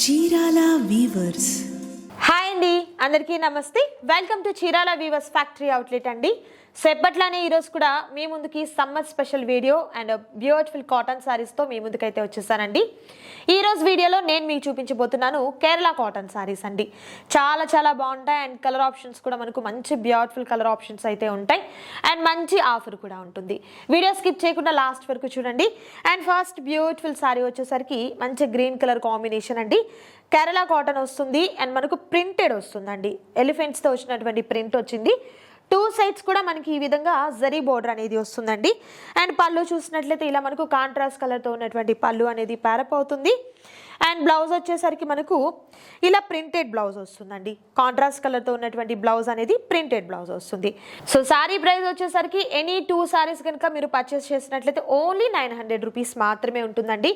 Chirala weavers. Hi అండి, అందరికీ నమస్తే. Welcome to Chirala weavers factory outlet అండి. సెప్పట్లానే ఈరోజు కూడా మీ ముందుకి summer special video and beautiful cotton సారీస్తో మీ ముందుకైతే వచ్చేసానండి. ఈరోజు వీడియోలో నేను మీకు చూపించబోతున్నాను కేరళ కాటన్ సారీస్ అండి. చాలా చాలా బాగుంటాయి అండ్ కలర్ ఆప్షన్స్ కూడా మనకు మంచి బ్యూటిఫుల్ కలర్ ఆప్షన్స్ అయితే ఉంటాయి అండ్ మంచి ఆఫర్ కూడా ఉంటుంది. వీడియో స్కిప్ చేయకుండా లాస్ట్ వరకు చూడండి. అండ్ ఫస్ట్ బ్యూటిఫుల్ సారీ వచ్చేసరికి మంచి గ్రీన్ కలర్ కాంబినేషన్ అండి. కేరళ కాటన్ వస్తుంది అండ్ మనకు ప్రింటెడ్ వస్తుందండి. ఎలిఫెంట్స్తో వచ్చినటువంటి ప్రింట్ వచ్చింది. టూ సైడ్స్ కూడా మనకి ఈ విధంగా జరీ బోర్డర్ అనేది వస్తుందండి. అండ్ పళ్ళు చూసినట్లయితే ఇలా మనకు కాంట్రాస్ట్ కలర్తో ఉన్నటువంటి పళ్ళు అనేది ప్యారప్ అవుతుంది. అండ్ బ్లౌజ్ వచ్చేసరికి మనకు ఇలా ప్రింటెడ్ బ్లౌజ్ వస్తుందండి. కాంట్రాస్ట్ కలర్తో ఉన్నటువంటి బ్లౌజ్ అనేది ప్రింటెడ్ బ్లౌజ్ వస్తుంది. సో సారీ ప్రైస్ వచ్చేసరికి ఎనీ 2 సారీస్ కనుక మీరు పర్చేస్ చేసినట్లయితే ఓన్లీ 900 రూపీస్ మాత్రమే ఉంటుందండి.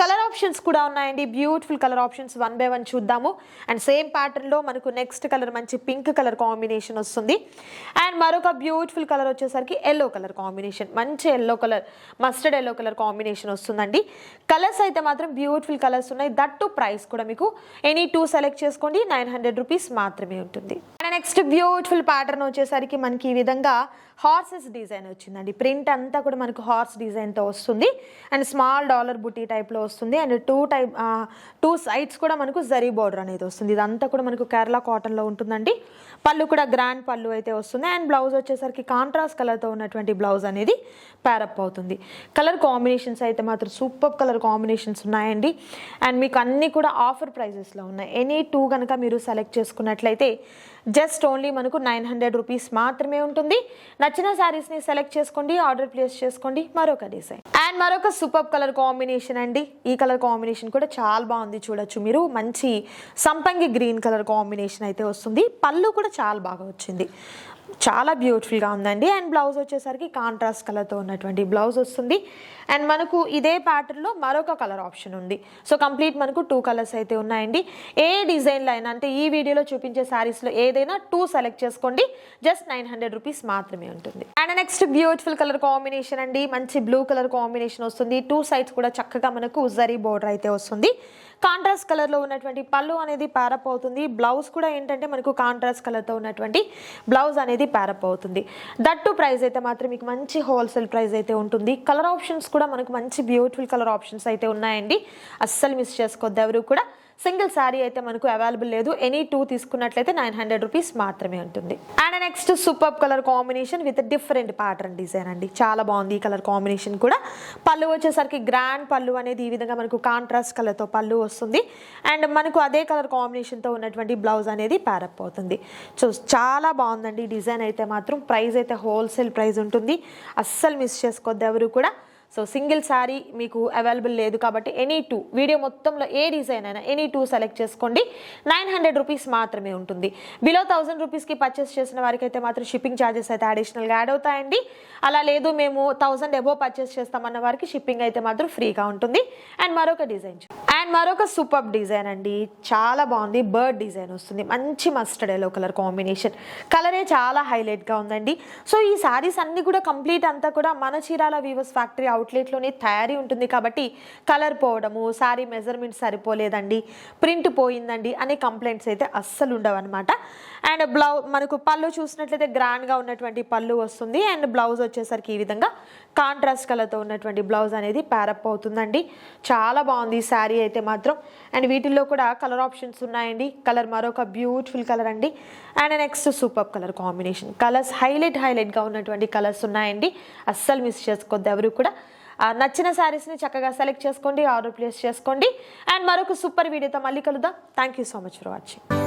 కలర్ ఆప్షన్స్ కూడా ఉన్నాయండి. బ్యూటిఫుల్ కలర్ ఆప్షన్స్ 1 by 1 చూద్దాము. అండ్ సేమ్ ప్యాటర్న్లో మనకు నెక్స్ట్ కలర్ మంచి పింక్ కలర్ కాంబినేషన్ వస్తుంది. అండ్ మరొక బ్యూటిఫుల్ కలర్ వచ్చేసరికి ఎల్లో కలర్ కాంబినేషన్, మంచి yellow colour, mustard yellow colour combination వస్తుందండి. కలర్స్ అయితే మాత్రం బ్యూటిఫుల్ కలర్స్ ఉన్నాయి. దట్టు ప్రైస్ కూడా మీకు ఎనీ 2 సెలెక్ట్ చేసుకోండి, 900 రూపీస్ మాత్రమే ఉంటుంది. అండ్ నెక్స్ట్ బ్యూటిఫుల్ ప్యాటర్న్ వచ్చేసరికి మనకి ఈ విధంగా హార్సెస్ డిజైన్ వచ్చిందండి. ప్రింట్ అంతా కూడా మనకు హార్స్ డిజైన్తో వస్తుంది అండ్ స్మాల్ డాలర్ బుటీ టైప్లో వస్తుంది. అండ్ టూ సైడ్స్ కూడా మనకు జరీ బోర్డర్ అనేది వస్తుంది. ఇదంతా కూడా మనకు కేరళ కాటన్లో ఉంటుందండి. పళ్ళు కూడా గ్రాండ్ పళ్ళు అయితే వస్తుంది. అండ్ బ్లౌజ్ వచ్చేసరికి కాంట్రాస్ట్ కలర్తో ఉన్నటువంటి బ్లౌజ్ అనేది ప్యారప్ అవుతుంది. కలర్ కాంబినేషన్స్ అయితే మాత్రం సూపర్ కలర్ కాంబినేషన్స్ ఉన్నాయండి. అండ్ మీకు అన్నీ కూడా ఆఫర్ ప్రైజెస్లో ఉన్నాయి. ఎనీ 2 కనుక మీరు సెలెక్ట్ చేసుకున్నట్లయితే జస్ట్ ఓన్లీ మనకు 900 రూపీస్ మాత్రమే ఉంటుంది. నచ్చిన శారీస్ని సెలెక్ట్ చేసుకోండి, ఆర్డర్ ప్లేస్ చేసుకోండి. మరొక డిజైన్ అండ్ మరొక సూపర్ కలర్ కాంబినేషన్ అండి. ఈ కలర్ కాంబినేషన్ కూడా చాలా బాగుంది, చూడొచ్చు మీరు. మంచి సంపంగి గ్రీన్ కలర్ కాంబినేషన్ అయితే వస్తుంది. పళ్ళు కూడా చాలా బాగా వచ్చింది, చాలా బ్యూటిఫుల్గా ఉందండి. అండ్ బ్లౌజ్ వచ్చేసరికి కాంట్రాస్ట్ కలర్తో ఉన్నటువంటి బ్లౌజ్ వస్తుంది. అండ్ మనకు ఇదే ప్యాటర్న్లో మరొక కలర్ ఆప్షన్ ఉంది. సో కంప్లీట్ మనకు 2 కలర్స్ అయితే ఉన్నాయండి. ఏ డిజైన్లో అయినా, అంటే ఈ వీడియోలో చూపించే శారీస్లో ఏదైనా 2 సెలెక్ట్ చేసుకోండి, జస్ట్ 900 రూపీస్ మాత్రమే ఉంటుంది. And next beautiful colour combination అండి. మంచి బ్లూ కలర్ కాంబినేషన్ వస్తుంది. 2 సైడ్స్ కూడా చక్కగా మనకు జరీ బోర్డర్ అయితే వస్తుంది. కాంట్రాస్ట్ కలర్లో ఉన్నటువంటి పళ్ళు అనేది ప్యారప్ అవుతుంది. బ్లౌజ్ కూడా ఏంటంటే మనకు కాంట్రాస్ట్ కలర్తో ఉన్నటువంటి బ్లౌజ్ అనేది ప్యారప్ అవుతుంది. దట్టు ప్రైస్ అయితే మాత్రం మీకు మంచి హోల్సేల్ ప్రైస్ అయితే ఉంటుంది. కలర్ ఆప్షన్స్ కూడా మనకు మంచి బ్యూటిఫుల్ కలర్ ఆప్షన్స్ అయితే ఉన్నాయండి. అస్సలు మిస్ చేసుకోవద్దు ఎవరు కూడా. సింగిల్ శారీ అయితే మనకు అవైలబుల్ లేదు. ఎనీ 2 తీసుకున్నట్లయితే 900 రూపీస్ మాత్రమే ఉంటుంది. And next super colour combination with different pattern design అండి. చాలా బాగుంది ఈ కలర్ కాంబినేషన్ కూడా. పళ్ళు వచ్చేసరికి గ్రాండ్ పళ్ళు అనేది ఈ విధంగా మనకు కాంట్రాస్ట్ కలర్తో పళ్ళు వస్తుంది. అండ్ మనకు అదే కలర్ కాంబినేషన్తో ఉన్నటువంటి బ్లౌజ్ అనేది ప్యారప్ అవుతుంది. సో చాలా బాగుందండి ఈ డిజైన్ అయితే మాత్రం. ప్రైస్ అయితే హోల్సేల్ ప్రైస్ ఉంటుంది, అస్సలు మిస్ చేసుకోవద్దు ఎవరు కూడా. సో సింగిల్ శారీ మీకు అవైలబుల్ లేదు కాబట్టి ఎనీ 2, వీడియో మొత్తంలో ఏ డిజైన్ అయినా ఎనీ 2 సెలెక్ట్ చేసుకోండి, 900 రూపీస్ మాత్రమే ఉంటుంది. బిలో 1000 రూపీస్కి పర్చేస్ చేసిన వారికి అయితే మాత్రం షిప్పింగ్ ఛార్జెస్ అయితే అడిషనల్గా యాడ్ అవుతాయండి. అలా లేదు మేము 1000 అబోవ్ పర్చేస్ చేస్తామన్న వారికి షిప్పింగ్ అయితే మాత్రం ఫ్రీగా ఉంటుంది. అండ్ మరొక డిజైన్ అండ్ మరొక సూపర్ డిజైన్ అండి. చాలా బాగుంది. బర్డ్ డిజైన్ వస్తుంది. మంచి మస్టర్డ్ ఎల్లో కలర్ కాంబినేషన్. కలరే చాలా హైలైట్గా ఉందండి. సో ఈ శారీస్ అన్నీ కూడా కంప్లీట్ అంతా కూడా మన చీరాల వీవర్స్ ఫ్యాక్టరీ అవుట్లెట్లోనే తయారీ ఉంటుంది కాబట్టి కలర్ పోవడము, శారీ మెజర్మెంట్ సరిపోలేదండి, ప్రింట్ పోయిందండి అనే కంప్లైంట్స్ అయితే అస్సలు ఉండవు అనమాట. అండ్ మనకు పళ్ళు చూసినట్లయితే గ్రాండ్గా ఉన్నటువంటి పళ్ళు వస్తుంది. అండ్ బ్లౌజ్ వచ్చేసరికి ఈ విధంగా కాంట్రాస్ట్ కలర్తో ఉన్నటువంటి బ్లౌజ్ అనేది ప్యారప్ అవుతుందండి. చాలా బాగుంది ఈ శారీ అయితే మాత్రం. అండ్ వీటిల్లో కూడా కలర్ ఆప్షన్స్ ఉన్నాయండి. కలర్ మరొక బ్యూటిఫుల్ కలర్ అండి. And next super colour combination. Colours హైలైట్గా ఉన్నటువంటి కలర్స్ ఉన్నాయండి, అస్సలు మిస్ చేసుకోవద్దు ఎవరు కూడా. నచ్చిన శారీస్ని చక్కగా సెలెక్ట్ చేసుకోండి, ఆర్డర్ ప్లేస్ చేసుకోండి. అండ్ మరొక సూపర్ వీడియోతో మళ్ళీ కలుద్దాం. Thank you so much for watching.